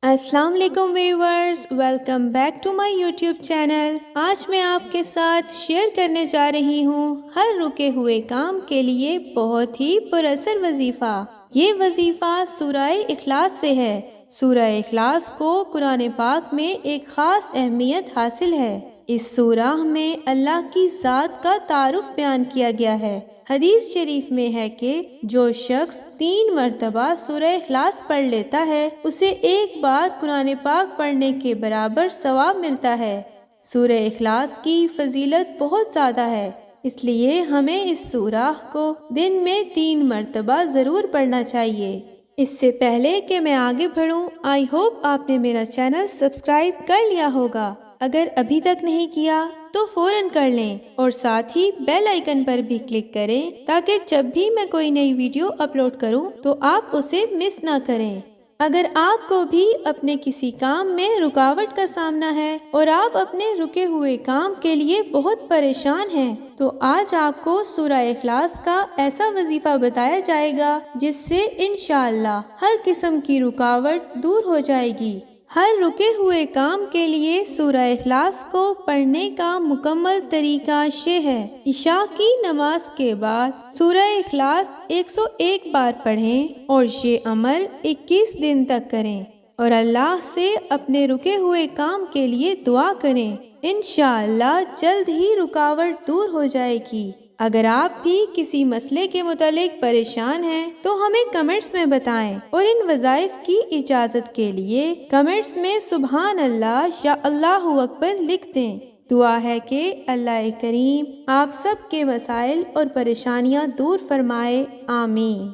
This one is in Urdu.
السلام علیکم viewers, welcome back to my YouTube channel. آج میں آپ کے ساتھ شیئر کرنے جا رہی ہوں ہر رکے ہوئے کام کے لیے بہت ہی پر اثر وظیفہ۔ یہ وظیفہ سورہ اخلاص سے ہے۔ سورہ اخلاص کو قرآن پاک میں ایک خاص اہمیت حاصل ہے۔ اس سورہ میں اللہ کی ذات کا تعارف بیان کیا گیا ہے۔ حدیث شریف میں ہے کہ جو شخص 3 مرتبہ سورہ اخلاص پڑھ لیتا ہے اسے ایک بار قرآن پاک پڑھنے کے برابر ثواب ملتا ہے۔ سورہ اخلاص کی فضیلت بہت زیادہ ہے، اس لیے ہمیں اس سورہ کو دن میں 3 مرتبہ ضرور پڑھنا چاہیے۔ اس سے پہلے کہ میں آگے بڑھوں، آئی ہوپ آپ نے میرا چینل سبسکرائب کر لیا ہوگا۔ اگر ابھی تک نہیں کیا تو فوراً کر لیں اور ساتھ ہی بیل آئیکن پر بھی کلک کریں تاکہ جب بھی میں کوئی نئی ویڈیو اپلوڈ کروں تو آپ اسے مس نہ کریں۔ اگر آپ کو بھی اپنے کسی کام میں رکاوٹ کا سامنا ہے اور آپ اپنے رکے ہوئے کام کے لیے بہت پریشان ہیں تو آج آپ کو سورہ اخلاص کا ایسا وظیفہ بتایا جائے گا جس سے انشاءاللہ ہر قسم کی رکاوٹ دور ہو جائے گی۔ ہر رکے ہوئے کام کے لیے سورہ اخلاص کو پڑھنے کا مکمل طریقہ یہ ہے۔ عشاء کی نماز کے بعد سورہ اخلاص 101 بار پڑھیں اور یہ عمل 21 دن تک کریں اور اللہ سے اپنے رکے ہوئے کام کے لیے دعا کریں۔ انشاءاللہ جلد ہی رکاوٹ دور ہو جائے گی۔ اگر آپ بھی کسی مسئلے کے متعلق پریشان ہیں تو ہمیں کمنٹس میں بتائیں اور ان وظائف کی اجازت کے لیے کمنٹس میں سبحان اللہ یا اللہ اکبر لکھ دیں۔ دعا ہے کہ اللہ کریم آپ سب کے مسائل اور پریشانیاں دور فرمائے، آمین۔